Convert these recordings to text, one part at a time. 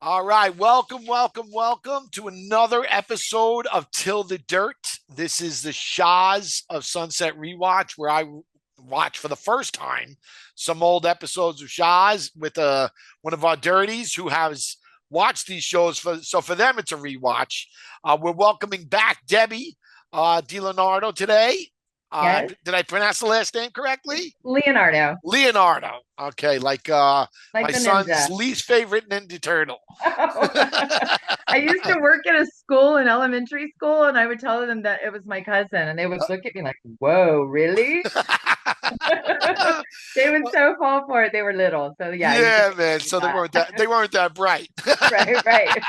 All right, welcome to another episode of Till the Dirt. This is the Shahs of Sunset Rewatch, where I watch for the first time some old episodes of Shahs with one of our dirties who has watched these shows. For them, it's a rewatch. We're welcoming back Debbie Leonardo today. Yes, Did I pronounce the last name correctly? Leonardo, Leonardo. Okay, like like my the son's ninja. least favorite Ninja Turtle. I used to work at a school in elementary school, and I would tell them that it was my cousin, and they would look at me like, "Whoa, really?" They would so fall for it. They were little, so yeah, you could Yeah, man. do So they weren't that bright. that. Right, right.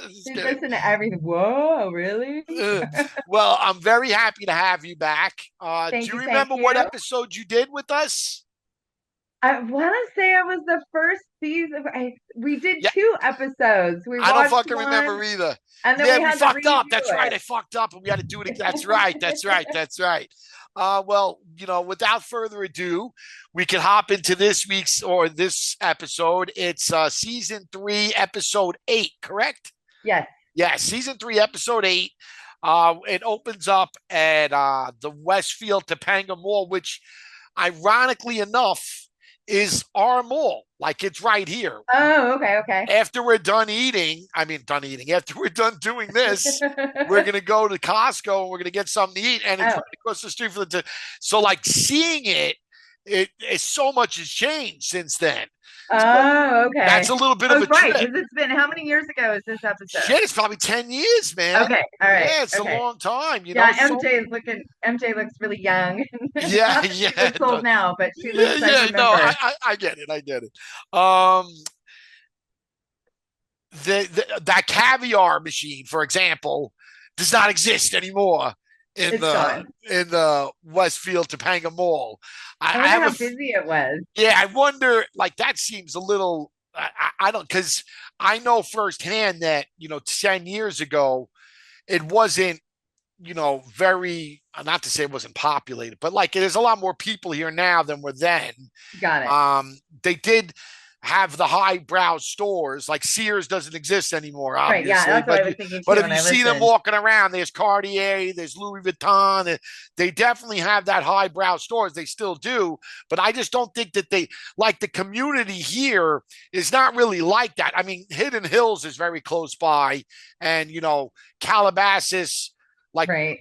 Just They kidding. listen to everything. Whoa, really? Uh, well, I'm very happy to have you back. Do Thank you you, thank remember what you. episode you did with us? I want to say it was the first season. We did Yeah, two episodes. We I don't watched fucking one, remember either. and then Yeah, we we had to fucked up. That's redo right. I fucked up, and we had to do it again. That's right. That's right. it. That's right. Well, without further ado, we can hop into this episode. It's season 3, episode 8, correct? Yes. Yeah, season 3, episode 8. It opens up at the Westfield Topanga Mall, which, ironically enough, is our mall. Like, it's right here. Oh, okay, okay. After we're done eating, after we're done doing this, we're going to go to Costco and we're going to get something to eat. And it's Oh, right across the street from so like seeing it so much has changed since then. So oh, that's okay. a little bit of Oh, a right, trip. because it's been how many years ago is this episode? Shit, it's probably 10 years, man. Okay, all right, Yeah, it's a okay. long time, Yeah, so MJ looks really young. yeah, Not that she yeah, looks old now, but she yeah, looks, I yeah. No, remember. I get it. I get it. Um, that caviar machine, for example, does not exist anymore in It's the gone. in the Westfield Topanga Mall. I I wonder have how busy it was. yeah, I wonder. Like that seems a little. I don't because I know firsthand that 10 years ago it wasn't very, not to say it wasn't populated, but like there's a lot more people here now than were then. Got it. They did have the highbrow stores, like Sears doesn't exist anymore, Right, yeah, obviously. that's what But I was thinking but too if when you I see them listened. walking around, there's Cartier, there's Louis Vuitton. They definitely have that highbrow stores. They still do, but I just don't think that they like the community here is not really like that. I mean, Hidden Hills is very close by, and Calabasas, like Right.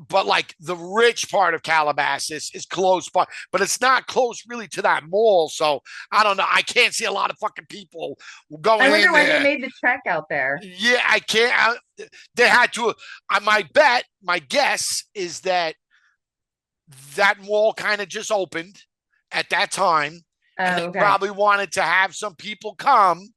but like the rich part of Calabasas is close by, but it's not close really to that mall. So I don't know. I can't see a lot of fucking people I going wonder in why they there. made the trek out there. Yeah, I can't. They had to. My guess is that mall kind of just opened at that time, and Oh, they okay. probably wanted to have some people come.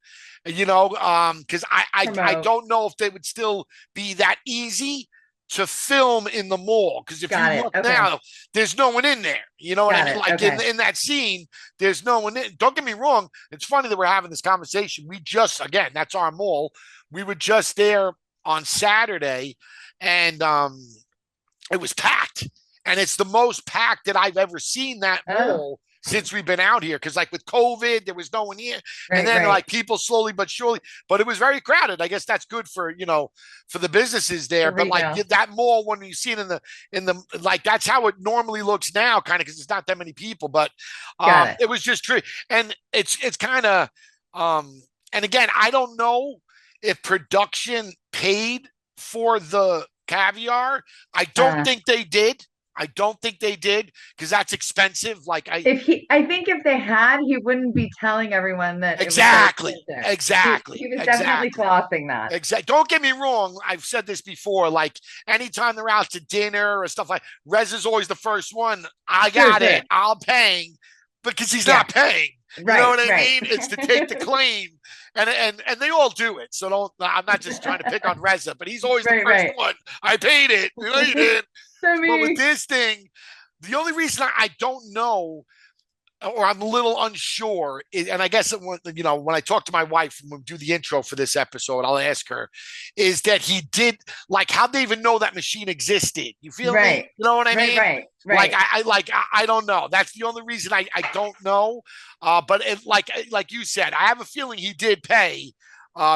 Because I Promote. don't know if they would still be that easy to film in the mall, because if you Got it. look Okay. now, there's no one in there. You know what I Got mean? it. Like Okay. in that scene, there's no one in. Don't get me wrong. It's funny that we're having this conversation. Again, that's our mall. We were just there on Saturday, and it was packed. And it's the most packed that I've ever seen that Oh, mall since we've been out here. Because like with COVID, there was no one here, and right, then right. like people slowly but surely, but it was very crowded. I guess that's good for for the businesses there. For But like retail. that mall, when you see it in the like, that's how it normally looks now, kind of, because it's not that many people. But Got it. it was just true, and it's kind of and again, I don't know if production paid for the caviar. I don't Uh, think they did. I don't think they did, because that's expensive. I think if they had, he wouldn't be telling everyone that it was so Exactly, expensive. He exactly, was definitely exactly, flossing that. exactly. Don't get me wrong. I've said this before. Like anytime they're out to dinner or stuff, like Reza's always the first one. I Sure, got sure. it. I'll paying, because he's Yeah, not paying. You know right, what I right. mean? It's to take the claim, and they all do it. So don't. I'm not just trying to pick on Reza, but he's always the Right, first right. one. I paid it. You know you did. So But with me. this thing, the only reason I don't know, or I'm a little unsure, and I guess when I talk to my wife and we do the intro for this episode, I'll ask her, is that he did, like, how'd they even know that machine existed? You feel me? Right, You know what I right, mean? right, Like right. I don't know. That's the only reason I don't know. But like you said, I have a feeling he did pay.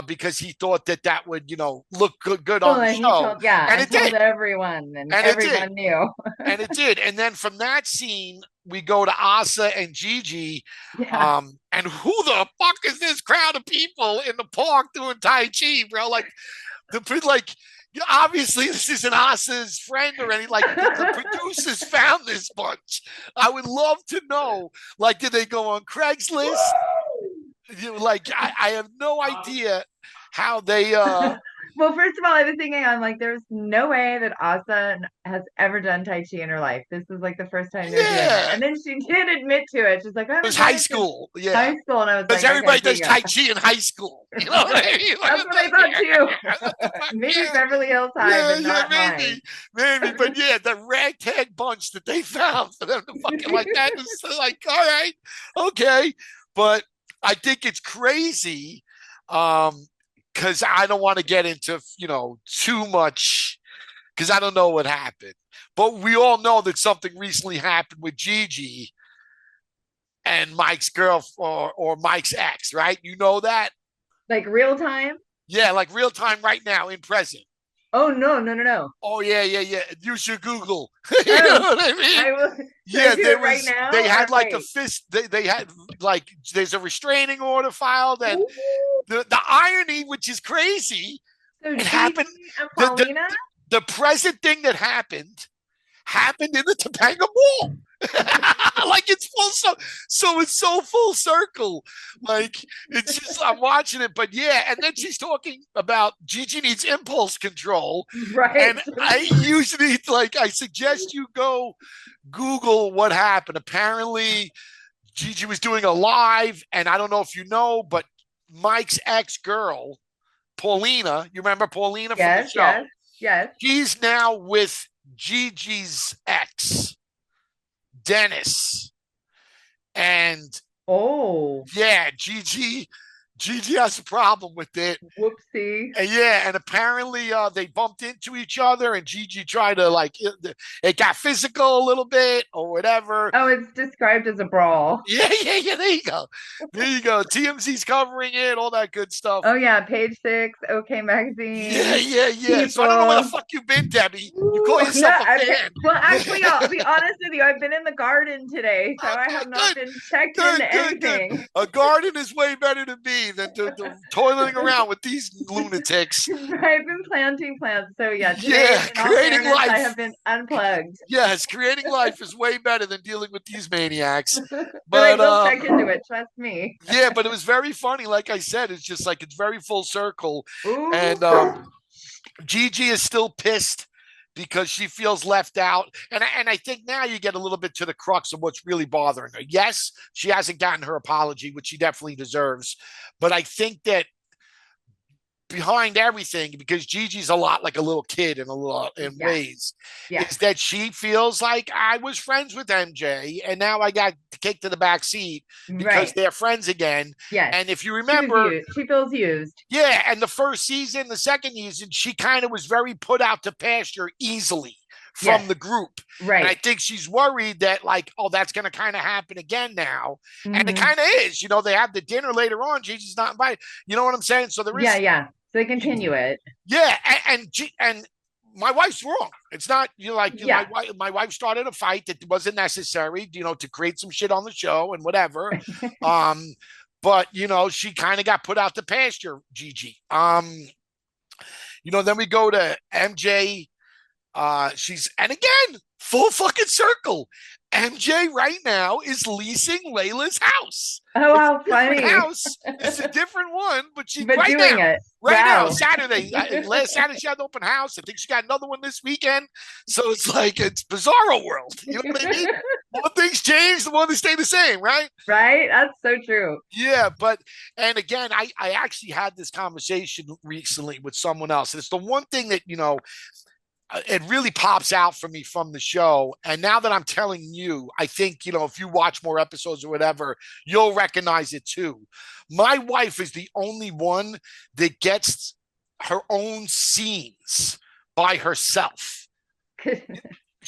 because he thought that that would, look good on Well, the and he show. told, yeah, And and it told did. everyone, and And it did. everyone knew. And it did. And then from that scene, we go to Asa and Gigi. Yeah. And who the fuck is this crowd of people in the park doing Tai Chi, bro? Like, obviously this isn't Asa's friend or any, like the producers found this bunch. I would love to know, like, did they go on Craigslist? Like, I have no idea how they Well, first of all, I was thinking, I'm like, there's no way that Asa has ever done Tai Chi in her life. This is like the first time they're doing it. yeah. And then she did admit to it. She's like, I It was haven't done high it since school. Yeah. high school. And I was Because like, okay, everybody here does you go. Tai Chi in high school. You know what I mean? That's what I thought too. Maybe Yeah. Beverly Hills High, but not mine. maybe. But yeah, the ragtag bunch that they found for them to fucking like that is like, all right, okay. But I think it's crazy, because I don't want to get into, too much, because I don't know what happened. But we all know that something recently happened with Gigi and Mike's girl, or Mike's ex, right? You know that? Like real time? Yeah, like real time right now in present. Oh, no, no, no, no. Oh yeah, yeah, yeah. You should Google. You know Oh, what I mean? I will. Should I Yeah, do there it right was. now They or had like a wait? fist. They had like. There's a restraining order filed, and Ooh. the irony, which is crazy, So it Gigi happened. and The the Paulina? the present thing that happened in the Topanga Mall. Like it's so it's so full circle. Like it's just I'm watching it, but yeah, and then she's talking about Gigi needs impulse control. Right. And I usually, like, I suggest you go Google what happened. Apparently, Gigi was doing a live, and I don't know if you know, but Mike's ex-girl, Paulina, you remember Paulina from the Yes, show? yes, yes. She's now with Gigi's ex, Dennis. And Oh, yeah, Gigi has a problem with it. whoopsie. And yeah, and apparently they bumped into each other, and Gigi tried to, like, it got physical a little bit or whatever. Oh, it's described as a brawl. Yeah, yeah, yeah. There you go. There you go. TMZ's covering it, all that good stuff. Oh yeah, page six, OK Yeah, Magazine, yeah, yeah. So I don't know where the People. fuck you've been, Debbie. You Ooh, call no, yourself a fan. well, actually, I'll be honest with you. I've been in the garden today, so I Okay, have not good, been checked good, into good, good. anything. A garden is way better to me than to toiling around with these lunatics. I've been planting plants. So yeah, today, Yeah, in all creating fairness, I life. have been unplugged. Yes, creating life is way better than dealing with these maniacs. But I But will check into it, trust me. yeah, but it was very funny. Like I said, it's just like it's very full circle. Ooh. And Gigi is still pissed because she feels left out. And I think now you get a little bit to the crux of what's really bothering her. Yes, she hasn't gotten her apology, which she definitely deserves. But I think that behind everything, because Gigi's a lot like a little kid in Yeah, ways, yeah. is that she feels like I was friends with MJ and now I got kicked to the back seat because Right. they're friends again. Yes. And if you She was remember, used. She feels used. yeah, and the first season, the second season, she kind of was very put out to pasture easily from Yes. the group. And I Right. think she's worried that, like, oh, that's going to kind of happen again now. And it Hmm. kind of is. They have the dinner later on. Gigi's not invited. You know what I'm saying? So there Yeah, is, yeah. So they continue it. yeah, and my wife's wrong. It's not my Yeah. wife. My wife started a fight that wasn't necessary. To create some shit on the show and whatever. Um, but she kind of got put out to pasture, Gigi. Then we go to MJ. And again, full fucking circle. MJ right now is leasing Layla's house. Oh, It's how a different funny. house. It's a different one, but she But right doing now, it. right now, Wow. Saturday, last Saturday she had an open house. I think she got another one this weekend. So it's like it's bizarro world. You know what I mean? One thing's changed, the one they stay the same, right? Right? That's so true. Yeah, and again, I actually had this conversation recently with someone else. And it's the one thing that, it really pops out for me from the show. And now that I'm telling you, I think, if you watch more episodes or whatever, you'll recognize it too. My wife is the only one that gets her own scenes by herself.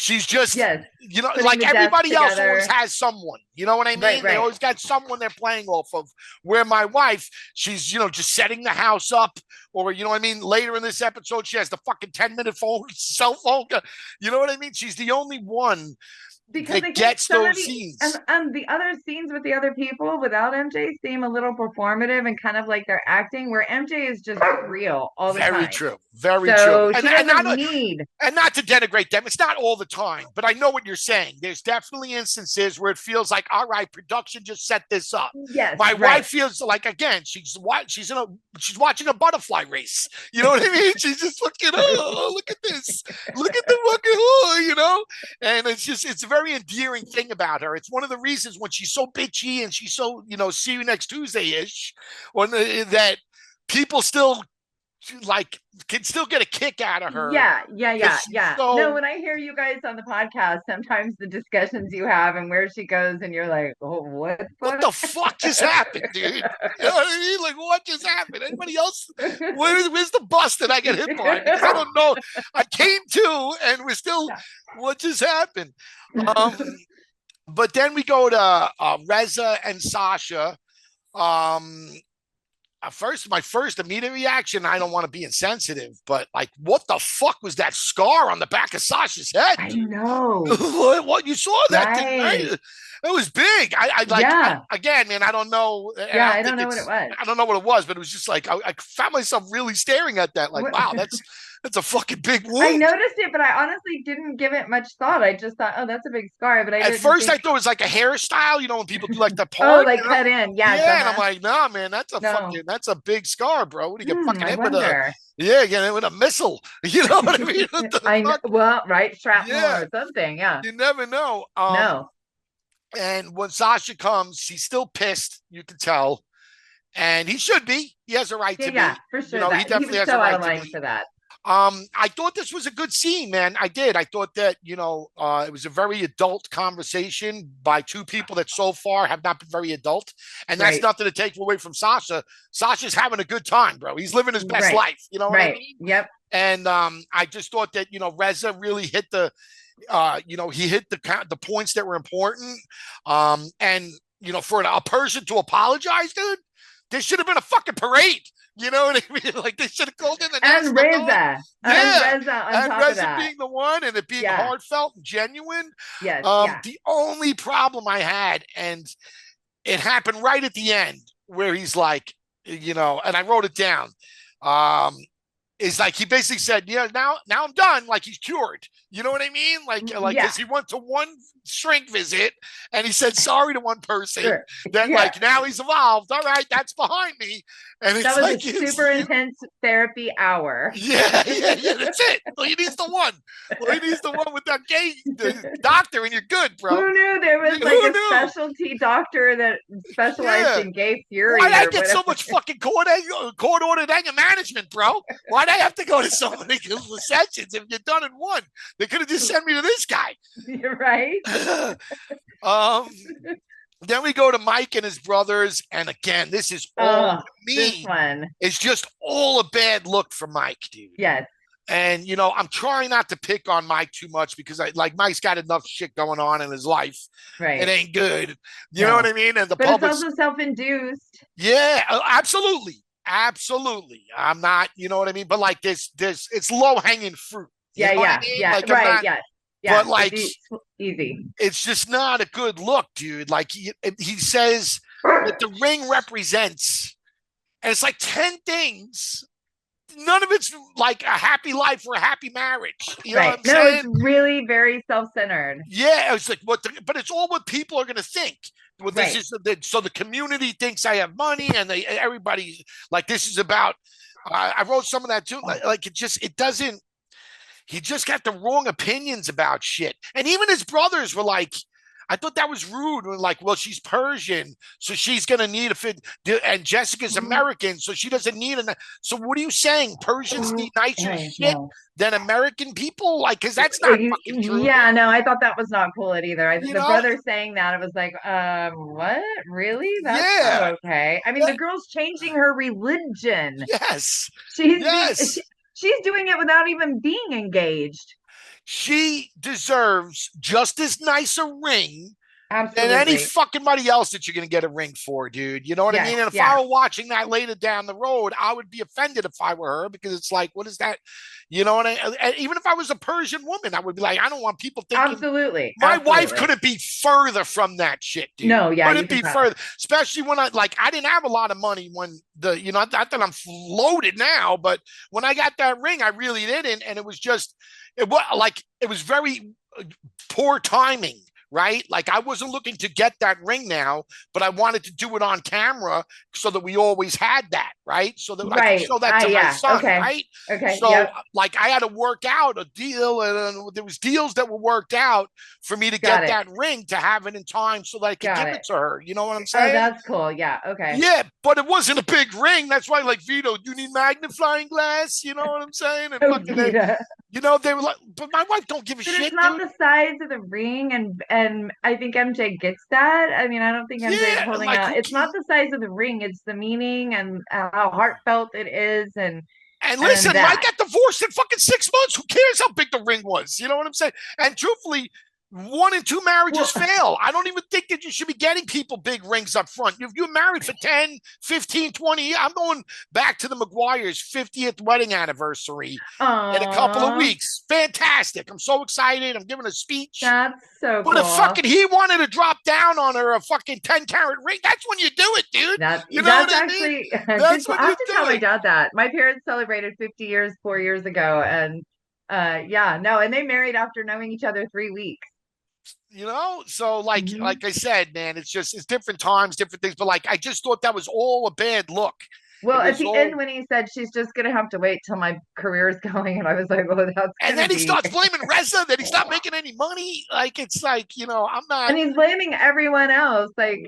She's just, Yes. you know, Putting like the desk everybody else always together. has someone. You know what I Right, mean? They right. always got someone they're playing off of. Where my wife, she's, just setting the house up, or you know what I mean. Later in this episode, she has the fucking 10-minute phone, cell phone. You know what I mean? She's the only one Because I that think gets some of those the and scenes. and the other scenes with the other people without MJ seem a little performative and kind of like they're acting, where MJ is just real all the Very time. true. Very true. So And she and doesn't not need. and not to denigrate them, it's not all the time, but I know what you're saying. There's definitely instances where it feels like, all right, production just set this up. Yes, My right. wife feels like, again, she's watching a butterfly race. You know what I mean? She's just looking, oh, look at this, look at the fucking, and it's a very endearing thing about her. It's one of the reasons when she's so bitchy and she's so, see you next Tuesday ish, that people still like can still get a kick out of her Yeah, yeah, because yeah, she's yeah. No, so. when I hear you guys on the podcast, sometimes the discussions you have and where she goes, and you're like, oh, what the What fuck? the fuck just happened, dude? You know what I mean? Like, what just happened? Anybody else? Where's the bus that I get hit by? Because I don't know. I came to, and we're still. What just happened? Um, but then we go to Reza and Sasha. Um, my first immediate reaction, I don't want to be insensitive, but like, what the fuck was that scar on the back of Sasha's head? I know. What you saw that thing, right? Right. It was big. Yeah. Again, man. I don't know. And Yeah, I I don't don't think know what it was. I don't know what it was, but it was just like I found myself really staring at that. Like, What? wow, that's a fucking big I wound. noticed it, but I honestly didn't give it much thought. I just thought, oh, that's a big scar, but I At didn't first, I think, thought it was like a hairstyle. When people do like the oh, part, like cut in. Yes, yeah. And I'm uh-huh. like, nah, man, No. that's a big scar, bro. What do you get fucking I hit with a, wonder. yeah, get hit with a missile? You know what I mean? What the I know. fuck? Well, right, shrapnel Yeah, or something. Yeah. you never know. No. And when Sasha comes, she's still pissed. You can tell, and he should be. He has a right Yeah, to yeah, be. for You sure. know, he That he definitely was has a so out right of to line be. for that. I thought this was a good scene, man. I did. I thought that, it was a very adult conversation by two people that so far have not been very adult. And that's Right. nothing to take away from Sasha. Sasha's having a good time, bro. He's living his best Right. life. You know what I Right. mean? Yep. And I just thought that, Reza really hit he hit the points that were important. And, for a person to apologize, dude, there should have been a fucking parade. You know what I mean? Like they should have called in the And national guard. Reza. And Yeah. Reza on And top of Reza that. being the one and it being Yeah. heartfelt and genuine. Yes. Yeah. The only problem I had, and it happened right at the end, where he's like, and I wrote it down. Is like he basically said, yeah, now I'm done. Like he's cured. You know what I mean? Like Yeah. because he went to one shrink visit and he said sorry to one person. Sure. That Yeah. like now he's evolved. All right, that's behind me. And it's That was like a super intense therapy hour. yeah, that's it. All he needs the one. All he needs the one with that gay doctor, and you're good, bro. Who knew there was Who like a knew? specialty doctor that specialized Yeah. in gay fury? Why'd I or get so whatever? much fucking court ordered anger management, bro? Why'd I have to go to so many sessions if you're done in one? They could have just sent me to this guy. You're right. Then we go to Mike and his brothers, and again, this is all to This me. one. It's just all a bad look for Mike, dude. Yes. And I'm trying not to pick on Mike too much because Mike's got enough shit going on in his life. Right. It ain't good. You know what I mean? And the But public, it's also self-induced. yeah, absolutely. Absolutely. I'm not, you know what I mean? But like this, it's low hanging fruit. You Yeah, know what yeah, I mean? yeah. Like, I'm Right. not, Yes. Yeah. but like, easy. it's just not a good look, dude. Like he says that the ring represents, and it's like 10 things. None of it's like a happy life or a happy marriage. You know what I'm saying? It's really very self-centered. Yeah, it's like but it's all what people are going to think. Well, this Right. is so the community thinks I have money, and everybody like this is about. I wrote some of that too. Like it doesn't. He just got the wrong opinions about shit, and even his brothers were like. I thought that was rude. Like, well, she's Persian, so she's gonna need a fit, and Jessica's American, so she doesn't need a. So what are you saying? Persians need nicer shit than American people? Like, because that's not fucking true. Yeah, no, I thought that was not cool either. You The know? brother saying that, it was like, what? Really? That's Yeah. not okay. I mean, the girl's changing her religion. Yes. She's Yes. she's doing it without even being engaged. She deserves just as nice a ring than any Absolutely. fucking buddy else that you're going to get a ring for, dude. You know what I Yes. mean? And if Yeah. I were watching that later down the road, I would be offended if I were her because it's like, what is that? You know what I? Even if I was a Persian woman, I would be like, I don't want people thinking Absolutely. my wife Absolutely. couldn't be further from that shit, dude. No, yeah, you Couldn't could be not. further, especially when I didn't have a lot of money when not that I'm loaded now, but when I got that ring, I really didn't, and it was just, it was very poor timing, right? Like I wasn't looking to get that ring now, but I wanted to do it on camera so that we always had that, right? So that I could Right. show that to my Yeah. son, Okay. right? Okay. So Yep. like I had to work out a deal, and there was deals that were worked out for me to Got get it. that ring to have it in time so that I could Got give it. it to her. You know what I'm Oh, saying? that's cool. Yeah. Okay. Yeah, but it wasn't a big ring. That's why, like Vito, you need magnifying glass. You know what I'm saying? And Oh, fucking, Vita. they were like, but my wife don't give a But it's shit, not dude. the size of the ring, and I think MJ gets that. I mean, I don't think MJ is Yeah, holding like out. who? It's not the size of the ring; it's the meaning and how heartfelt it is, And and listen, Mike that. got divorced in fucking 6 months. Who cares how big the ring was? You know what I'm saying? And truthfully, 1 and 2 marriages Well, fail. I don't even think that you should be getting people big rings up front. If you're married for 10, 15, 20 years, I'm going back to the McGuire's 50th wedding anniversary in a couple of aw, weeks. Fantastic. I'm so excited. I'm giving a speech. that's so But if cool. fucking he wanted to drop down on her a fucking 10-carat ring, that's when you do it, dude. You know what That's I mean? actually a good. That's I when you have to tell do my it. dad that my parents celebrated 50 years 4 years ago, and yeah, no, and they married after knowing each other 3 weeks. So Hmm. like I said, man, it's different times, different things, but like I just thought that was all a bad look. Well, It at was the end, all when he said she's just gonna have to wait till my career is going, and I was like, "Oh, that's and gonna then he be," starts blaming Reza that he's not making any money. Like it's like, I'm not. and he's blaming everyone else. Like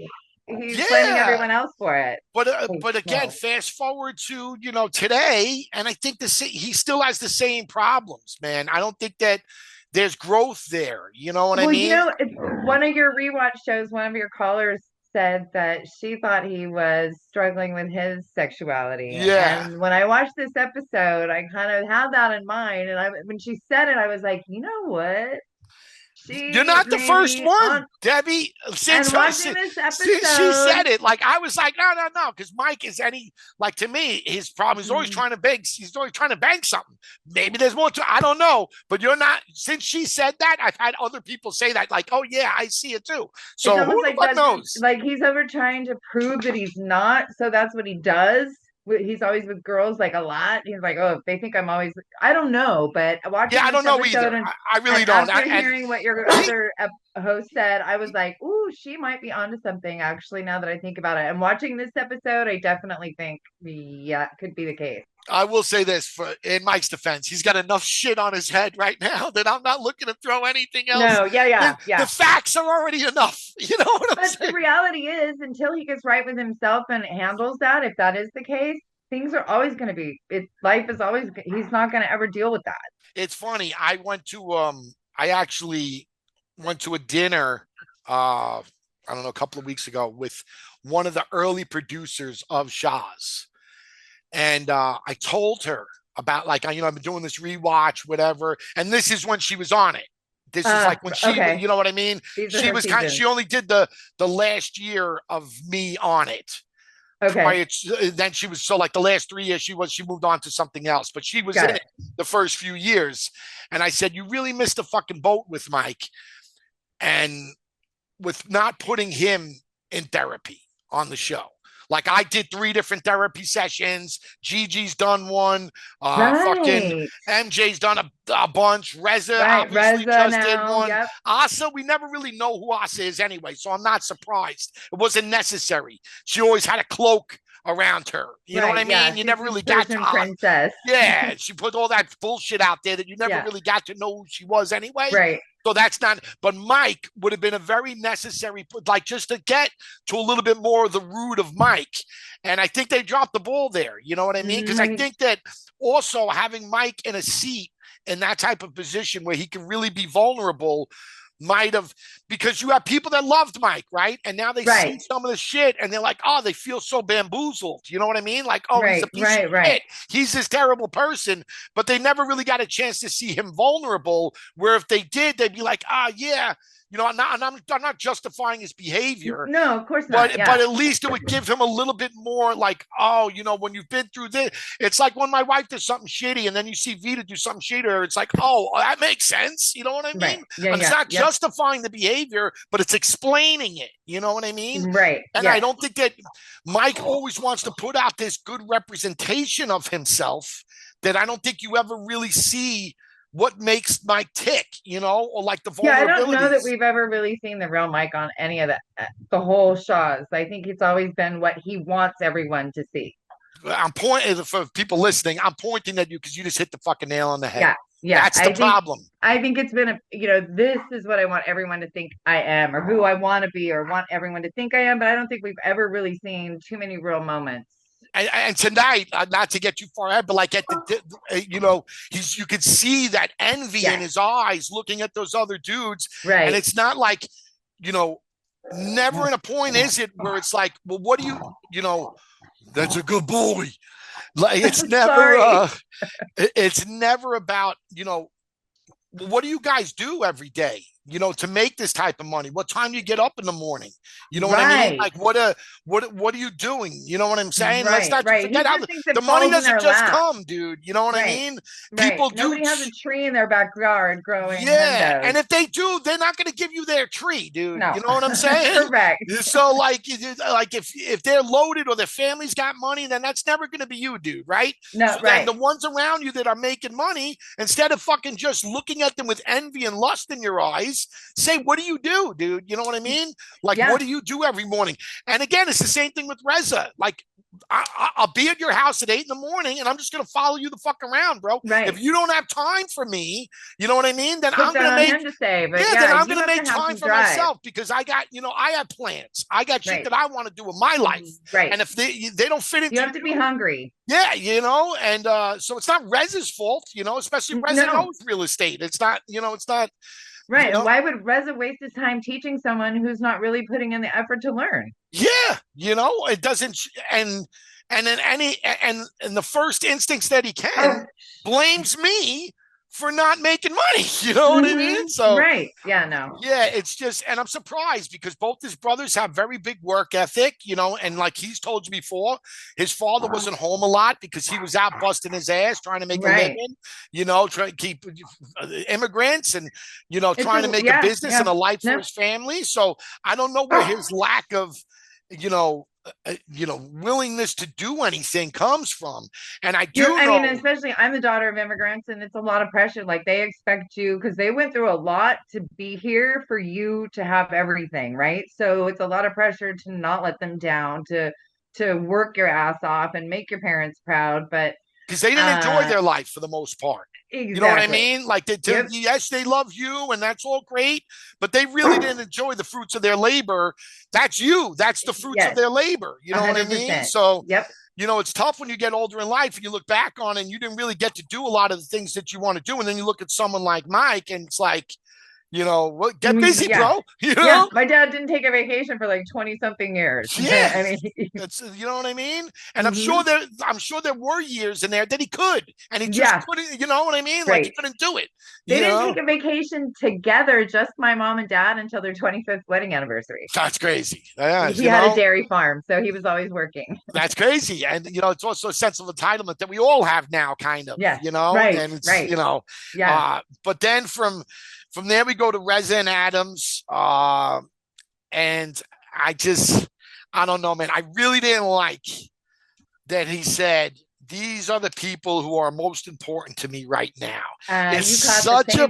he's blaming Yeah. everyone else for it. Oh, But again, no. fast forward to today, and I think he still has the same problems, man. I don't think that there's growth there. You know what I Well, mean? one of your rewatch shows, one of your callers said that she thought he was struggling with his sexuality. Yeah. And when I watched this episode, I kind of had that in mind. And when she said it, I was like, you know what? You're She not the may first be one, on. Debbie. And watching this Since she episode, said it, like I was like, no, no, no, because Mike is like to me, his problem is always mm, trying to beg. He's always trying to bang something. Maybe there's more to. I don't know, but you're not. Since she said that, I've had other people say that, like, oh yeah, I see it too. it's So who almost the like fuck does knows? like he's ever trying to prove that he's not, so that's what he does. He's always with girls like a lot. He's like, oh, if they think I'm always, I don't know, but Yeah, watching I this don't know episode either. I and really don't. after And hearing what your he, other host said, I was like, ooh, she might be onto something actually. Now that I think about it, and watching this episode, I definitely think yeah, could be the case. I will say this for in Mike's defense, he's got enough shit on his head right now that I'm not looking to throw anything else. No, yeah, yeah, The yeah. facts are already enough. You know what I'm But the saying? reality is, until he gets right with himself and handles that, if that is the case, things are always going to be. Life is always. He's not going to ever deal with that. It's funny. I actually went to a dinner I don't know, a couple of weeks ago with one of the early producers of Shahs. And I told her about like I've been doing this rewatch, whatever, and this is when she was on it. This is like when Okay. you know what I mean. These are her She seasons. only did the last year of me on it. Okay. Prior to, then she was so like the last 3 years she moved on to something else, but she was Got in it. it the first few years. And I said, you really missed the fucking boat with Mike, and with not putting him in therapy on the show. Like I did 3 different therapy sessions. Gigi's done one. Fucking Right. MJ's done a bunch. Reza Right. obviously Reza just did now. one. Yep. Asa, we never really know who Asa is anyway, so I'm not surprised. It wasn't necessary. She always had a cloak around her. You know what Right. I Yeah. mean? You She's never this really got to. Persian princess. Yeah, she put all that bullshit out there that you never Yeah. really got to know who she was anyway. Right. So that's not, but Mike would have been a very necessary, like just to get to a little bit more of the root of Mike. And I think they dropped the ball there. You know what I mean? Because I Mm, think that also having Mike in a seat in that type of position where he can really be vulnerable might have, because you have people that loved Mike, right? And now they see Right. some of the shit and they're like, oh, they feel so bamboozled. You know what I mean? Like, oh, he's a Right. piece of Right. Right. shit. He's this terrible person, but they never really got a chance to see him vulnerable. Where if they did, they'd be like, ah, yeah, I'm not justifying his behavior, No, of course not. but Yeah. at least it would give him a little bit more like, oh, when you've been through this, it's like when my wife does something shitty and then you see Vita do something shitty, it's like, oh, that makes sense. You know what I Right. mean? Yeah. And it's Yeah. not Yep. justifying the behavior, but it's explaining it. You know what I mean? Right. And I Yes. don't think that Mike always wants to put out this good representation of himself that I don't think you ever really see what makes Mike tick, or like the Yeah, I don't know that vulnerabilities. we've ever really seen the real Mike on any of the whole Shaws. I think it's always been what he wants everyone to see. I'm pointing for people listening. I'm pointing at you because you just hit the fucking nail on the head. Yeah, yeah. That's the problem. I think it's been this is what I want everyone to think I am, or who I want to be, or want everyone to think I am. But I don't think we've ever really seen too many real moments. And tonight, not to get too far ahead, but like you could see that envy in his eyes looking at those other dudes. Right. And it's not like, never in a point is it where it's like, well, what do that's a good boy. Like it's never, it's never about, what do you guys do every day, to make this type of money? What time do you get up in the morning? You know what I mean? Like what are you doing? You know what I'm saying? Right, Let's not forget how the money doesn't just come, dude. You know what I mean? People do. Nobody has a tree in their backyard growing. Yeah, and if they do, they're not going to give you their tree, dude. No. You know what I'm saying? Correct. So like if they're loaded or their family's got money, then that's never going to be you, dude. Right? No, so right. Then the ones around you that are making money, instead of fucking just looking at them with envy and lust in your eyes, say, what do you do, dude? You know what I mean? Like, what do you do every morning? And again, it's the same thing with Reza. Like, I'll be at your house at 8 a.m, and I'm just going to follow you the fuck around, bro. Right. If you don't have time for me, you know what I mean? Then I'm going to make to say, but then I'm going to make time for myself because I got, I have plans. I got shit that I want to do in my life. Right. And if they don't fit into you have to be hungry. Yeah, and so it's not Reza's fault, especially Reza knows real estate. It's not, it's not. Right. And why would Reza waste his time teaching someone who's not really putting in the effort to learn? Yeah, it doesn't, and in the first instincts that he can, blames me for not making money. You know what I mean? So right. Yeah, no. Yeah, it's just, and I'm surprised because both his brothers have very big work ethic, and like he's told you before, his father wasn't home a lot because he was out busting his ass trying to make a living, trying to keep immigrants and, trying to make a business and a life for his family. So I don't know where his lack of, willingness to do anything comes from. And I mean, especially I'm the daughter of immigrants, and it's a lot of pressure. Like they expect you, because they went through a lot to be here for you to have everything, right? So it's a lot of pressure to not let them down, to work your ass off and make your parents proud. But because they didn't enjoy their life for the most part. Exactly. You know what I mean? Like, yes, they love you and that's all great, but they really didn't enjoy the fruits of their labor. That's you. That's the fruits of their labor. You know 100%. What I mean? So, it's tough when you get older in life and you look back on it and you didn't really get to do a lot of the things that you want to do. And then you look at someone like Mike and it's like, get busy, bro. Yeah, my dad didn't take a vacation for like 20 something years. Yeah, I mean, that's, you know what I mean. And I'm sure there were years in there that he could, and he just couldn't. You know what I mean? Like he couldn't do it. They didn't take a vacation together, just my mom and dad, until their 25th wedding anniversary. That's crazy. Yeah, he had a dairy farm, so he was always working. That's crazy, and it's also a sense of entitlement that we all have now, kind of. Yeah, right, and it's, but then from there, we go to Reza and Adams, and I don't know, man. I really didn't like that he said, these are the people who are most important to me right now. It's such a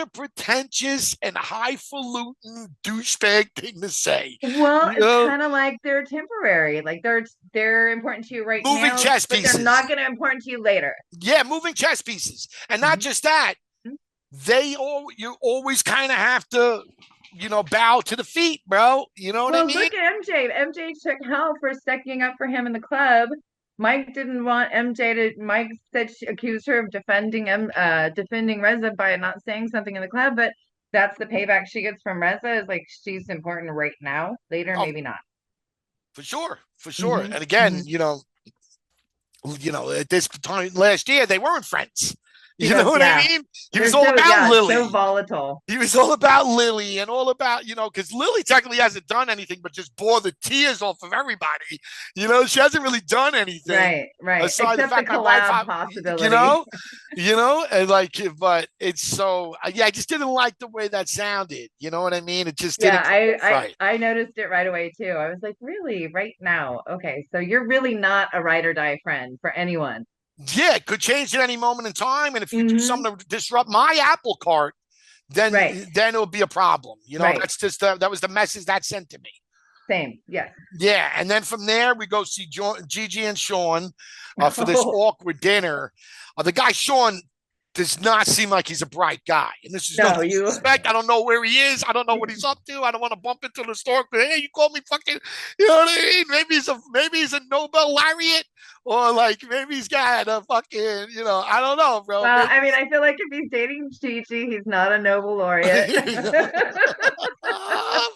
pretentious and highfalutin douchebag thing to say. Well, it's kind of like they're temporary. Like they're important to you right now. Moving chess pieces. But they're not going to be important to you later. Yeah, moving chess pieces. And not just that, you always kind of have to, bow to the feet, bro. You know what I mean? Look at MJ. MJ took hell for sticking up for him in the club. Mike didn't want MJ to. Mike said she accused her of defending Reza by not saying something in the club, but that's the payback she gets from Reza. Is like she's important right now. Later, Oh, maybe not. for sure, for sure. Hmm. And again, Hmm. at this time last year, they weren't friends. You know Because what I yeah, mean? He was they're all so about yeah so Lily. volatile. He was all about Lily and all about, because Lily technically hasn't done anything but just bore the tears off of everybody. She hasn't really done anything Right, right. aside the Except the fact my wife, collab you possibility. know, and like, but it's so, yeah, I just didn't like the way that sounded. You know what I mean? It just Yeah, didn't come off right. I noticed it right away too. I was like, really, right now? Okay, so you're really not a ride or die friend for anyone. Yeah, it could change at any moment in time. And if you do Hmm. something to disrupt my apple cart, then Right, then it'll be a problem. right. That's just that was the message that sent to me. Same. Yes. Yeah, and then from there we go see Gigi and Sean for this Oh, awkward dinner. The guy Sean does not seem like he's a bright guy, and this is no no, you. disrespect. I don't know where he is. I don't know what he's up to. I don't want to bump into the store. But hey, you call me fucking. You know what I mean? Maybe he's a Nobel laureate, or like maybe he's got a fucking. I don't know, bro. Well, Maybe, I mean, I feel like if he's dating Gigi, he's not a Nobel laureate.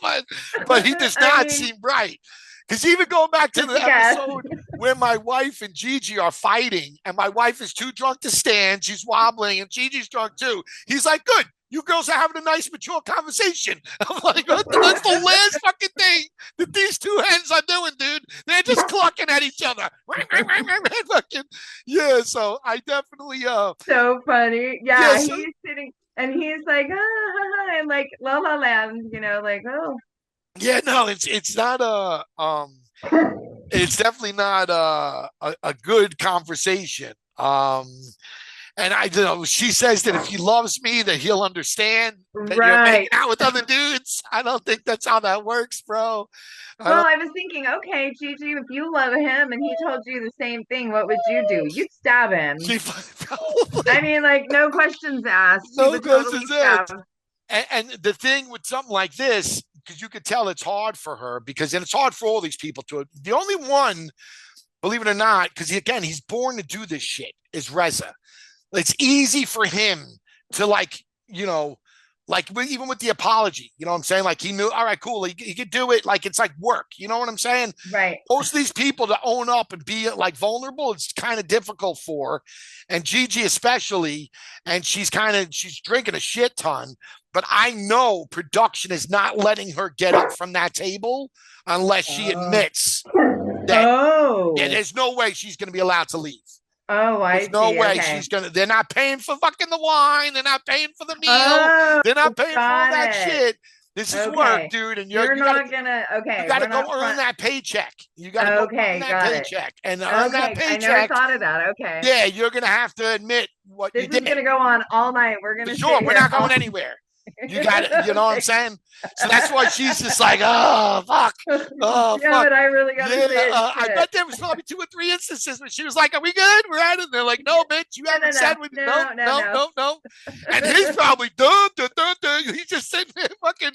but but he does I not mean, seem right. Because even going back to just the a guess. episode where my wife and Gigi are fighting, and my wife is too drunk to stand, she's wobbling, and Gigi's drunk too. He's like, "Good, you girls are having a nice, mature conversation." I'm like, That's the last fucking thing that these two hens are doing, dude. They're just clucking at each other." Fucking, yeah, so I definitely, So funny. Yeah, yes, he's sitting and he's like, ah, ha, ha, and like La La Land, like, oh. yeah, no, it's not it's definitely not a good conversation. And she says that if he loves me, that he'll understand that you're making Right. out with other dudes. I don't think that's how that works, bro. I Well, don't. I was thinking, okay, Gigi, if you love him and he told you the same thing, what would you do? You'd stab him. She probably I mean, like, no questions asked. You no would totally questions stab. asked. And the thing with something like this, because you could tell it's hard for her, and it's hard for all these people to. The only one, believe it or not, because again, he's born to do this shit, is Reza. It's easy for him to even with the apology, you know what I'm saying? Like he knew, all right, cool. He could do it. Like it's like work. You know what I'm saying? Right. Most of these people to own up and be like vulnerable, it's kind of difficult for. And Gigi especially, and she's drinking a shit ton. But I know production is not letting her get up from that table unless she Oh. admits that, yeah, Oh. there's no way she's going to be allowed to leave. Oh, There's I no see. way Okay. she's gonna. They're not paying for fucking the wine. They're not paying for the meal. Oh, They're not paying for all got that it. shit. This is work, Okay. dude, and You're you gotta not gonna, you okay, gotta we're go not earn front. that paycheck. You gotta go earn Okay, that got it. paycheck, and to earn that Okay. I never paycheck, thought of that. Okay. yeah, you're gonna have to admit what This you is did. gonna go on all night. We're For gonna sit sure, we're here not all going anywhere. You got it. You know what I'm okay. saying? So that's why she's just like, oh fuck, oh Damn fuck. it, I really gotta Yeah, say it. I Shit. bet there was probably two or three instances where she was like, "Are we good? We're at it." And they're like, "No, bitch, you No, no, haven't no, said what. No, no, no, no, no. no, no." And he's probably dun dun dun dun. He's just sitting there fucking.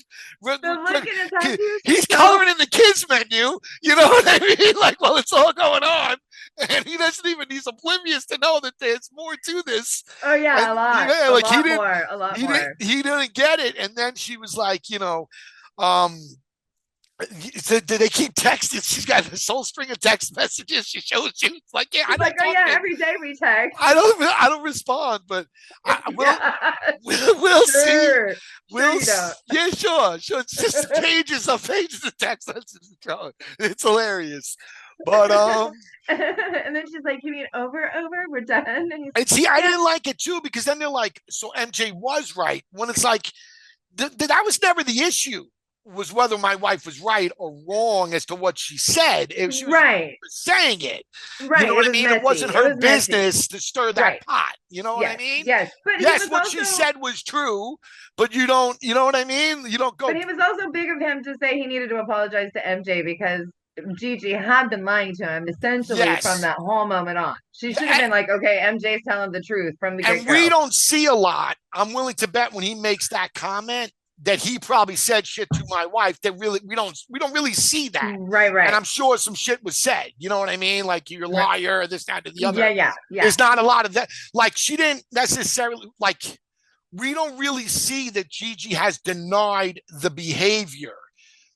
The look in his eyes, he was He's so. coloring in the kids menu. You know what I mean? Like, well, it's all going on, and he doesn't even. He's oblivious to know that there's more to this. Oh And yeah, yeah, a like lot more, a lot more. he didn't get it. And then she was like, um, so they keep texting. She's got this whole string of text messages. She shows you. It's like, yeah, I He's like, don't oh talk yeah, to. every day we text. I don't respond, but we'll Yeah, we'll see. sure, sure you don't. Yeah, sure, sure. It's just pages of text messages. It's hilarious, but And then she's like, you mean over? We're done. And he's and like, see, I yeah. didn't like it too because then they're like, so MJ was right when it's like that was never the issue. Was whether my wife was right or wrong as to what she said. If she was Right, saying it, you know right. It what I was mean? It messy. wasn't It her was messy. business to stir that Right. pot. You know what I Yes, mean? yes. But he Yes, was what she also said was true, but you don't, you know what I mean? You don't But go, he was also big of him to say he needed to apologize to MJ because Gigi had been lying to him essentially from yes. that whole moment on. She should have Yeah, been like, okay, MJ's telling the truth from the and get we go. don't see a lot. I'm willing to bet when he makes that comment, that he probably said shit to my wife that really we don't really see that. Right, And right. I'm sure some shit was said. You know what I mean? Like you're a Right. liar, this, that, and the Yeah, other. yeah, yeah. There's not a lot of that. Like she didn't necessarily like. We don't really see that Gigi has denied the behavior.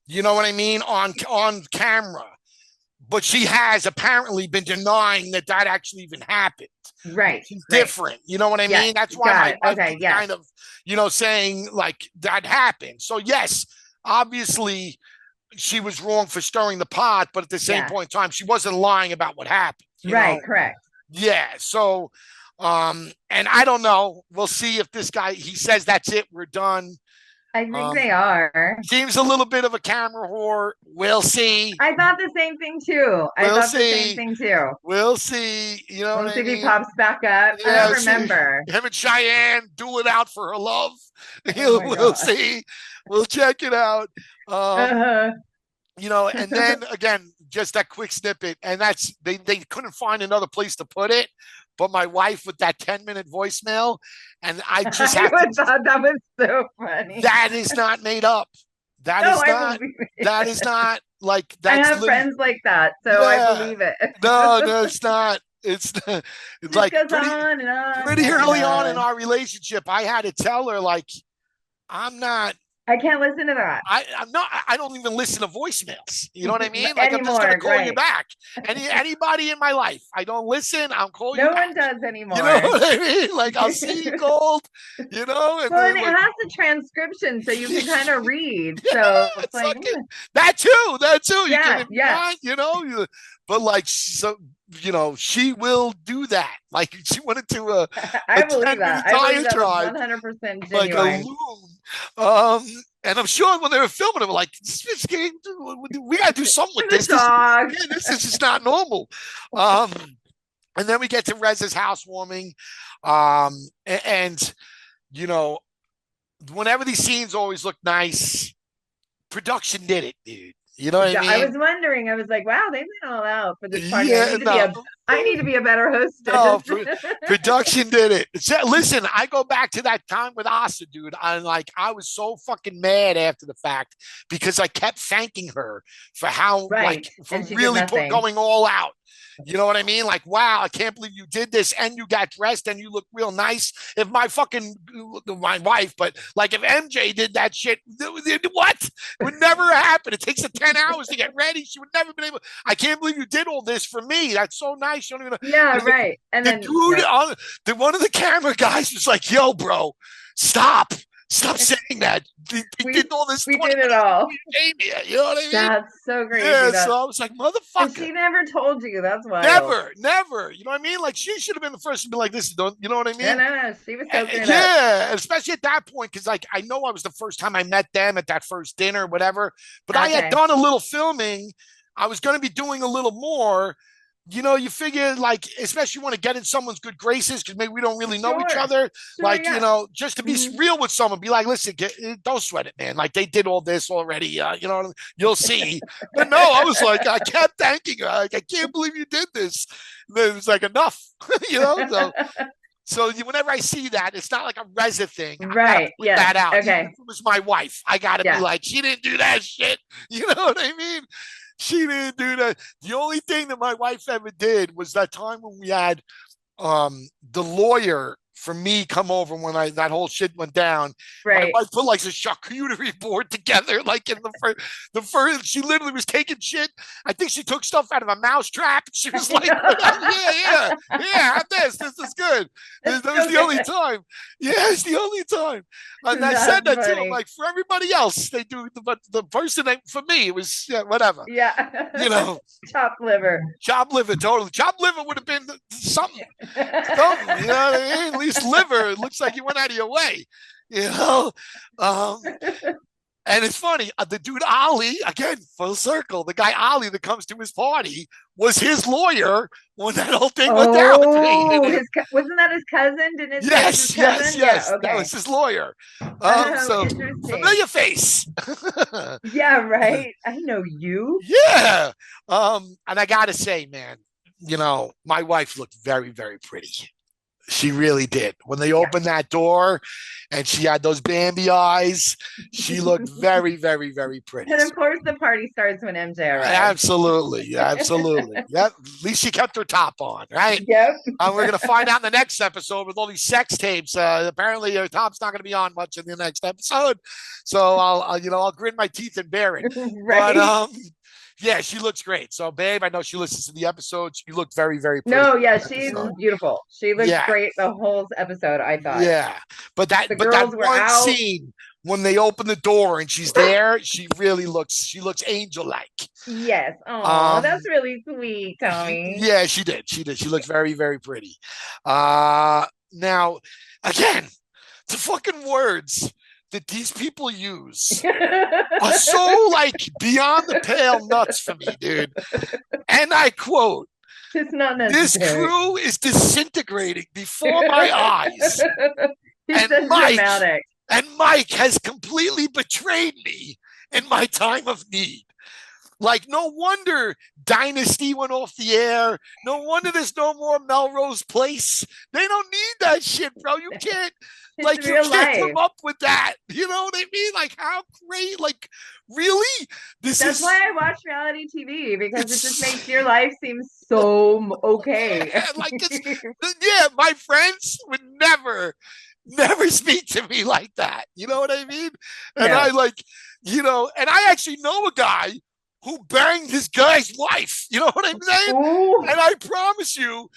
You know what I mean on camera, but she has apparently been denying that actually even happened. Right, She's right. different. You know what I Yes, mean? That's why got my it. wife Okay, was yes. kind of, saying like that happened. So yes, obviously she was wrong for stirring the pot, but at the same Yeah. point in time, she wasn't lying about what happened. Right, correct. Yeah. So, and I don't know. We'll see if this guy he says that's it. We're done. I think Um, they are. seems a little bit of a camera whore. We'll see. I thought the same thing too. I We'll thought the same see. thing too. We'll see. You know what We'll I see if he mean? pops back up. I Yeah, don't see remember. him and Cheyenne duel it out for her love. Oh my We'll God. see. We'll check it out. Uh-huh. And then again, just that quick snippet, and that's they couldn't find another place to put it. But my wife with that 10-minute voicemail, and I just I have to. thought that was so funny. That is not made up. That No, is I not. believe That it. is not like I that's. have friends like that, so I Yeah. believe it. No, no, it's not. It's it's Just like goes on and on pretty and early on in on. our relationship. I had to tell her like I'm not. I can't listen to that I'm not. I don't even listen to voicemails. You know what I mean? Like I'm just gonna anymore. call you Right. back. Anybody in my life, I don't listen. I'll call you No back. one does You know anymore. what I mean? Like I'll see you cold. And Well, and then it like has the transcription, so you can kind of read. yeah, So it's it's like, fucking that too. That too. You can yeah, if you yeah. want. But like so. She will do that. Like she went into a I believe 10-minute that. I believe that was diatribe 100% like a genuine. loon. And I'm sure when they were filming it, we're like, this game, we got to do something For with the this. dog. This is just not normal. Um, and then we get to Reza's housewarming. And, you know, whenever these scenes always look nice, production did it, dude. You know what I I mean? was wondering. I was like, wow, they went all out for this party. Yeah, no. I need to be a better No, hostess. production did it. Listen, I go back to that time with Asa, dude. I was so fucking mad after the fact because I kept thanking her for how, Right. for And she did really nothing. going all out. You know what I mean? Like, wow, I can't believe you did this and you got dressed and you look real nice. If my wife, but like if MJ did that shit, what? It would never happen. It takes her 10 hours to get ready. She would never been able. I can't believe you did all this for me. That's so nice. You don't even know. Yeah, right. And The then dude on one of the camera guys was like, yo, bro, stop. Stop saying that. They did all this. We did it all. You know what I mean? That's so crazy. Yeah, so I was like, motherfucker. And she never told you. That's why. Never. You know what I mean? Like she should have been the first to be like, this. You know what I mean? No. She was soaking it up. Yeah, especially at that point, because like I know I was the first time I met them at that first dinner, whatever. But I had done a little filming. I was going to be doing a little more. You figure like, especially want to get in someone's good graces because maybe we don't really know each other. Like, just to be real with someone, be like, listen, don't sweat it, man. Like they did all this already. You'll see. But no, I was like, I kept thanking her. Like, I can't believe you did this. And it was like enough, So whenever I see that, it's not like a Reza thing. Right. Yeah. That out. Okay. Even if it was my wife. I gotta be like, she didn't do that shit. You know what I mean? She didn't do that. The only thing that my wife ever did was that time when we had the lawyer for me come over when that whole shit went down. Right. My wife put like a charcuterie board together, like in the first. She literally was taking shit. I think she took stuff out of a mouse trap. She was like, yeah, have this. This is good. That was the only time. Yeah, it's the only time. And I said that too. I'm like, for everybody else, they do, but the person that for me, it was whatever. Yeah. Chopped liver, totally. Chopped liver would have been something. You know what I mean? At least liver. It looks like you went out of your way. And it's funny, the dude Ali, again, full circle, the guy Ali that comes to his party was his lawyer when that whole thing went down. Wasn't that his cousin? Didn't it yes. Yeah, okay. That was his lawyer. So familiar face. Yeah, right. I know you. Yeah. And I gotta say, man, my wife looked very, very pretty. She really did. When they Yeah. opened that door and she had those Bambi eyes, she looked very, very, very pretty. And So, of course, the party starts when MJ arrives. absolutely. Absolutely. Yep. At least she kept her top on, right? Yep. We're going to find out in the next episode with all these sex tapes. Apparently, her top's not going to be on much in the next episode. So I'll grit my teeth and bear it. But Right. yeah, she looks great. So, babe, I know she listens to the episodes. She looked very, very pretty No, in yeah, the she's episode. beautiful. She looked Yeah, great the whole episode, I thought. yeah. The But that girls were one out. scene when they open the door and she's there, she looks angel like. Yes. Oh, Um, that's really sweet, Tommy. yeah, she did. She did. She looks very, very pretty. Now, again, the fucking words that these people use are so like beyond the pale nuts for me, dude. And I quote, It's not this necessary. crew is disintegrating before my eyes. He's And so Mike, dramatic. and Mike has completely betrayed me in my time of need. Like, no wonder Dynasty went off the air. No wonder there's no more Melrose Place. They don't need that shit, bro. You can't, It's you real can't life. come up with that. You know what I mean? Like, how great? Like, really? That's why I watch reality TV because it just it's makes your life seem so okay. like it's yeah. My friends would never speak to me like that. You know what I mean? And I No. like, and I actually know a guy who banged his guy's wife. You know what I'm saying? Ooh. And I promise you,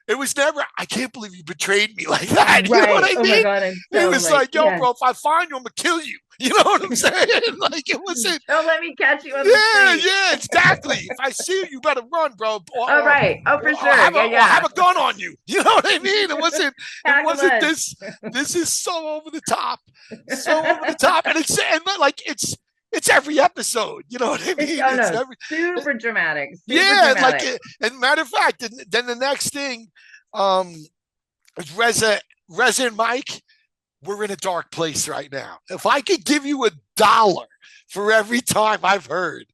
it was never, I can't believe you betrayed me like that. You know what Right. I Oh my mean? God. I'm It so was like, like, yo, yes. bro, if I find you, I'm going to kill you. You know what I'm saying? Like, it wasn't. Don't let me catch you on the Yeah, street. yeah, exactly. If I see you, you better run, bro. Oh, right. Oh, for sure. Yeah, Or yeah. have a gun on you. You know what I mean? It wasn't. It Pack a wasn't lunch. this. This is so over the top, so over the top, and it's every episode. You know what I mean? Oh It's no, every. super dramatic. Super Yeah, dramatic. and matter of fact, then the next thing, is Reza and Mike. We're in a dark place right now. If I could give you $1 for every time I've heard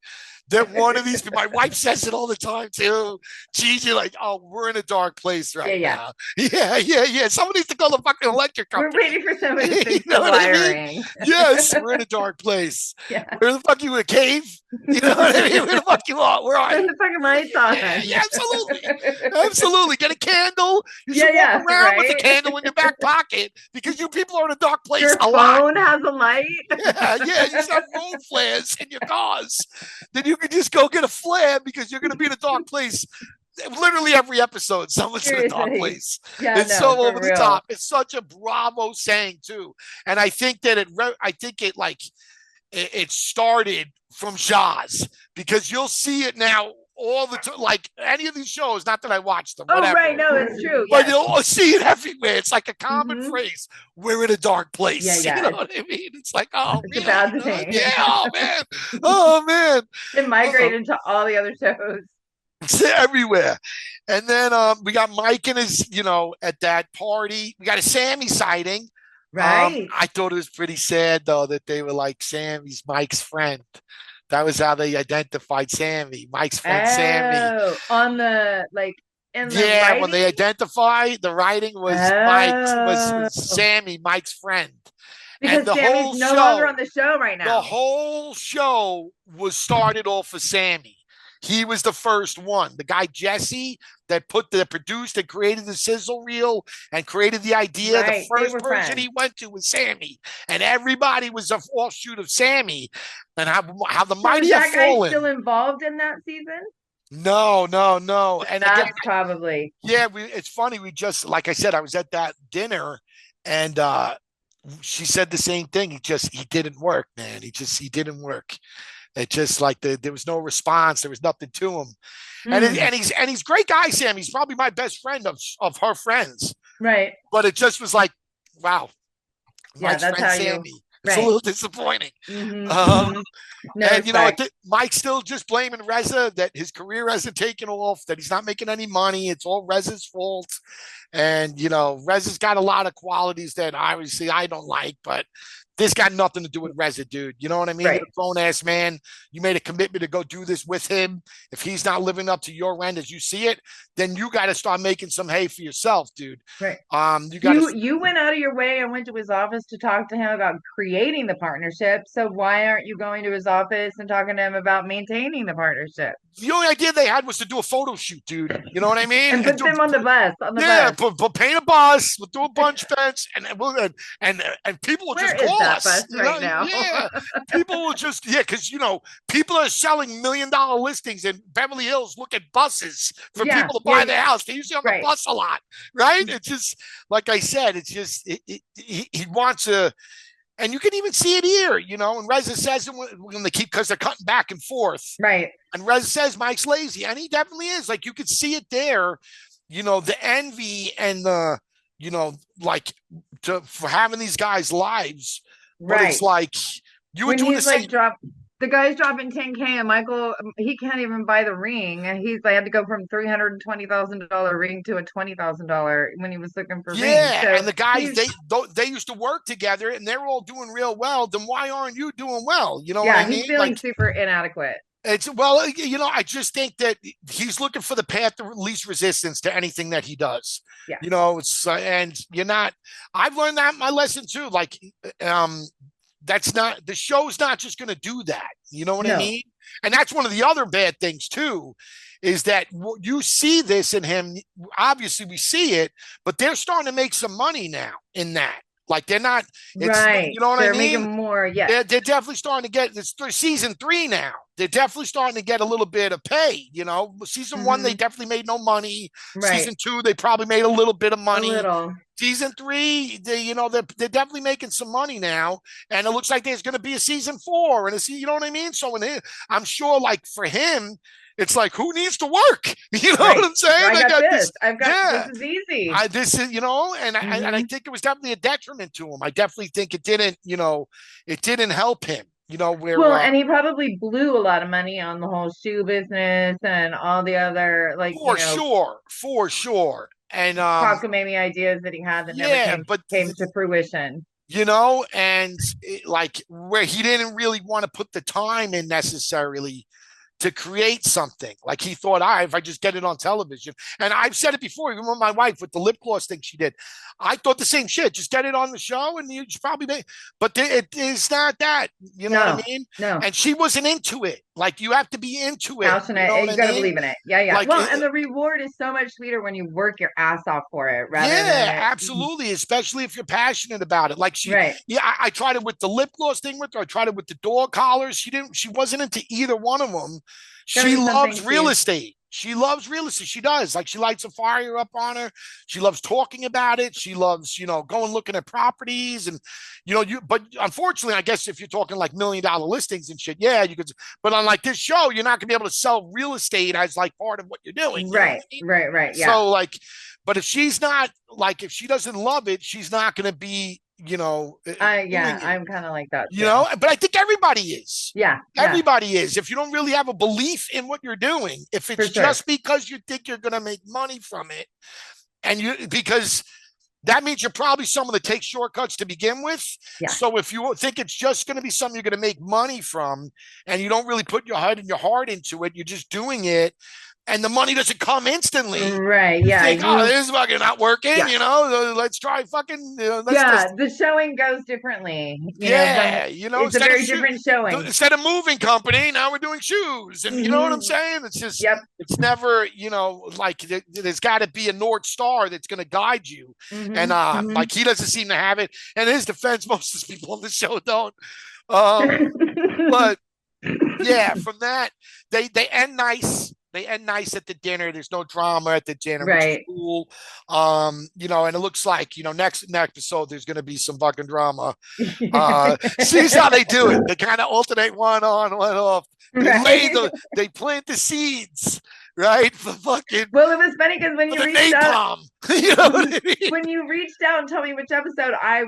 that one of these people, my wife says it all the time too. Gigi, like, oh, we're in a dark place right Yeah, now. Yeah. Someone needs to call the fucking electric We're company. waiting for someone to You fix know the what I mean? wiring. Yes, we're in a dark place. Yeah. Where the fuck you in a cave? You know what I mean? Where the fuck you are? Where are Turn you? the fucking lights on. Yeah, absolutely. Absolutely. Get a candle. You should Yeah, walk around with a right. candle in your back pocket because you people are in a dark place Your a lot. phone has a light. Yeah. You should have road flares in your cars. Then you can just go get a flare because you're going to be in a dark place. Literally every episode, someone's in a dark Seriously. place. Yeah, It's no, so for over the real. top. It's such a Bravo saying too, and I think that it started from Shahs because you'll see it now all the time. Like any of these shows, not that I watch them, Oh, whatever. right. No, it's true. But Yes. you'll see it everywhere. It's like a common Mhm. phrase. We're in a dark place. Yeah, You yeah. know what I mean? It's like, oh, It's a really? bad thing. Yeah, oh man. Oh man. It migrated to all the other shows. It's everywhere. And then we got Mike and his, at that party. We got a Sammy sighting. Right. I thought it was pretty sad though that they were like Sammy's Mike's friend. That was how they identified Sammy, Mike's friend Sammy. Oh, on the like in the Yeah, writing? when they identify, the writing was was Sammy, Mike's friend. Because And the Sammy's whole no show, longer on the show right the now. whole show was started off for Sammy. He was the first one. The guy Jesse that produced and created the sizzle reel and created the idea. Right, The they first were person friends. he went to was Sammy, and everybody was an offshoot of Sammy. And how the So mighty is have that guy fallen. still involved in that season? No. And That's again, probably yeah, it's funny. We just, like I said, I was at that dinner, and she said the same thing. He didn't work, man. He didn't work. It just like there was no response. There was nothing to him. And he's a great guy, Sam. He's probably my best friend of her friends. right. But it just was like, wow, Yeah, Mike's that's friend how Sammy. you It's a little disappointing. No, And respect. Mike's still just blaming Reza that his career hasn't taken off, that he's not making any money. It's all Reza's fault. And Reza's got a lot of qualities that obviously I don't like, but This got nothing to do with Reza, dude. You know what I mean? You're Right. a grown ass man. You made a commitment to go do this with him. If he's not living up to your end as you see it, then you got to start making some hay for yourself, dude. Right. You got to. You went out of your way and went to his office to talk to him about creating the partnership. So why aren't you going to his office and talking to him about maintaining the partnership The only idea they had was to do a photo shoot, dude. You know what I mean? and put them on the Yeah, bus? paint a bus, we'll do a bunch fence, and people will Where just is call that us. bus right now? Yeah, people will just because people are selling $1 million listings in Beverly Hills. Look at buses for Yeah, people to yeah, buy their house. They're usually on the right. bus a lot, right? It's just like I said. It's just he wants to. And you can even see it here, and Reza says when they keep because they're cutting back and forth. Right. And Reza says Mike's lazy, and he definitely is. Like you could see it there, the envy and the, like for having these guys' lives. But it's Right. like you were When doing the he's same. like the guy's dropping 10K and Michael, he can't even buy the ring. And he's like had to go from $320,000 ring to a $20,000 when he was looking for rings. Yeah, So and the guys he's they used to work together, and they're all doing real well. Then why aren't you doing well? You know what I yeah, he's mean? feeling Like super inadequate. it's well, I just think that he's looking for the path of least resistance to anything that he does. Yeah. It's and you're not. I've learned that my lesson too. Like, that's not the show's not just going to do that. You know what I No. mean? And that's one of the other bad things too, is that you see this in him. Obviously, we see it, but they're starting to make some money now in that. Like they're not. It's Right. you know what I They're mean. making more. Yes. They're definitely starting to get it's season 3 now. They're definitely starting to get a little bit of pay. Season 1 they Hmm. definitely made no money. Right. Season 2 they probably made a little bit of A money. little. Season 3 they're definitely making some money now, and it looks like there's going to be a season 4 and you know what I mean. So I'm sure like for him. It's like who needs to work? You know what Right. I'm saying? I I got got this. this. I've got Yeah, this is easy. this is and I Hmm. think it was definitely a detriment to him. I definitely think it didn't help him. Where Well, and he probably blew a lot of money on the whole shoe business and all the other for sure, and cockamamie ideas that he had that never yeah, but came to fruition. and like where he didn't really want to put the time in necessarily to create something. Like he thought, if I just get it on television. And I've said it before, even with my wife with the lip gloss thing she did. I thought the same shit. Just get it on the show and you probably make. But it is not that. You know what I No, mean? no. And she wasn't into it. Like you have to be into it. You know Passionate. what You I got to mean? believe in it. Yeah, yeah. Like, Well, and the reward is so much sweeter when you work your ass off for it rather than yeah, it. absolutely. Especially if you're passionate about it. Like Right. I tried it with the lip gloss thing with her. I tried it with the dog collars. She wasn't into either one of them. Got to She be loves something real estate. She loves real estate. She does. Like she lights a fire up on her. She loves talking about it. She loves, going looking at properties and but unfortunately, I guess if you're talking like $1 million listings and shit, yeah, you could, but on like this show, you're not gonna be able to sell real estate as like part of what you're doing. You know what Right. I mean? Right. Yeah. So like, but if she's not like, if she doesn't love it, she's not gonna be, Yeah, doing it. I'm kind of like that too. But I think everybody is. Yeah. Yeah. Everybody is. If you don't really have a belief in what you're doing, if For it's sure. just because you think you're going to make money from it, because that means you're probably someone that takes shortcuts to begin with. Yeah. So if you think it's just going to be something you're going to make money from, and you don't really put your head and your heart into it, you're just doing it, and the money doesn't come instantly. Right. You Yeah. think, this is fucking not working. Yeah. Let's try fucking. The showing goes differently. Yeah, It's a very different showing. instead of moving company, now we're doing shoes, and you know what I'm Hmm. saying? It's just, Yep. it's never, like there's got to be a North Star that's going to guide you, and like he doesn't seem to have it. And in his defense, most of the people on the show don't. But yeah, from that they end nice. They end nice at the dinner. There's no drama at the dinner, which is Right. cool. And it looks like, next episode there's gonna be some fucking drama. See how they do it. They kind of alternate one on, one off. Right. They plant the seeds, right? For fucking Well, it was funny because when for you the reached out, napalm. You know what I mean? when you reached out and told me which episode, I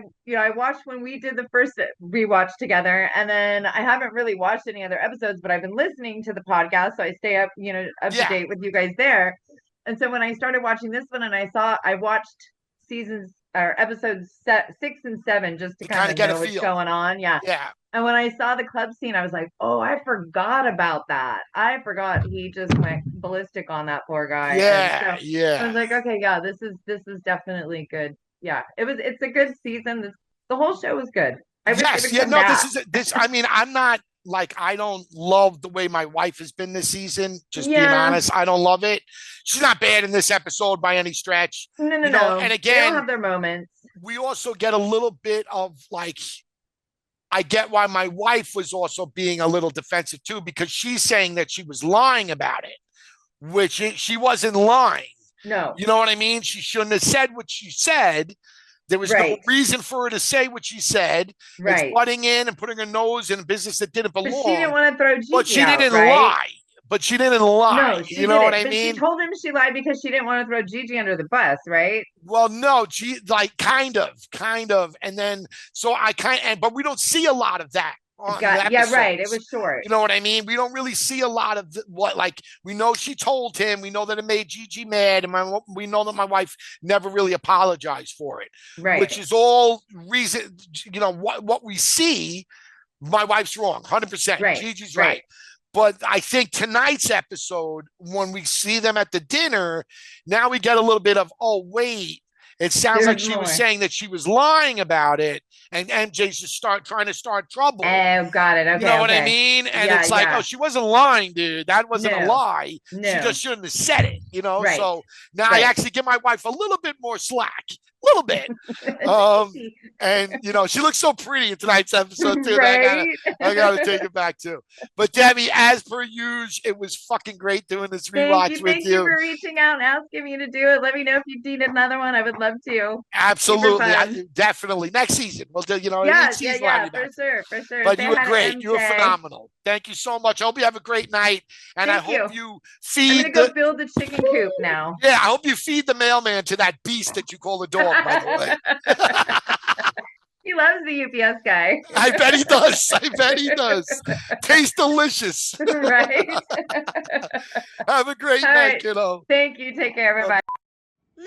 watched when we did the first rewatch together, and then I haven't really watched any other episodes, but I've been listening to the podcast, so I stay up, up to Yeah. date with you guys there. And so when I started watching this one, and I watched seasons or episodes 6 and 7 just to To kind kind of of get a know what's feel. going on. Yeah. Yeah. And when I saw the club scene, I was like, oh, I forgot about that. I forgot he just went ballistic on that poor guy. And Yeah. so I Yeah. was like, okay, yeah, this is definitely good. Yeah, it's a good season. The whole show was good. I wish they Yes. would Yeah. come No, this back. is this. I mean, I'm not like, I don't love the way my wife has been this season. Just being Yeah, honest, I don't love it. She's not bad in this episode by any stretch, no, no, you know. no. And They all again, have their moments. we also get a little bit of like, I get why my wife was also being a little defensive too, because she's saying that she was lying about it, which she wasn't lying. No, You know what I mean? She shouldn't have said what she said. There was no right, reason for her to say what she said. It's right. butting in and putting her nose in a business that didn't But she didn't belong. want to throw But Gigi she out, didn't right? lie. But she didn't lie. No, she You know what didn't. I But she mean? told him she lied because she didn't want to throw Gigi under the bus, right? Well, no, she like kind of, and then so I kind and but we don't see a lot of that on the Yeah, right. It episodes. was short. You know what I mean? We don't really see a lot of what, like, we know she told him. We know that it made Gigi mad, and we know that my wife never really apologized for it, which Right, is all reason. You know what we see. My wife's wrong, 100%. right, Gigi's right. right. But I think tonight's episode, when we see them at the dinner, now we get a little bit of, oh, wait, it sounds like There's she was more. saying that she was lying about it, and MJ's just trying to start trouble. Oh, got it. You know Okay, what I okay. mean? And Yeah, it's like, oh, yeah. she wasn't lying, dude. That wasn't a No, lie. She no. just shouldn't have said it, you know? Right, So now I right. actually give my wife a little bit more slack, a little bit. Um, and you know, she looks so pretty in tonight's episode too. That Right. I gotta take it back too. But Debbie, as per usual, it was fucking great doing this Thank rewatch you. with Thank you you. for reaching out and asking me to do it. Let me know if you need another one. I would love to. Super Absolutely, fun. definitely. Next season, we'll do. You know, in Yeah, yeah, season we'll have yeah, you for back. sure, for sure. But Say you were hi to great. You were MJ. phenomenal. Thank you so much. I hope you have a great night, and I Thank hope you. you I'm gonna feed go the. build the chicken coop now. Yeah, I hope you feed the mailman to that beast that you call the dog. By the way. He loves the UPS guy. I bet he does. I bet he does. Tastes delicious. Right? Have a great All night, right. kiddo. Thank you. Take care. Bye bye.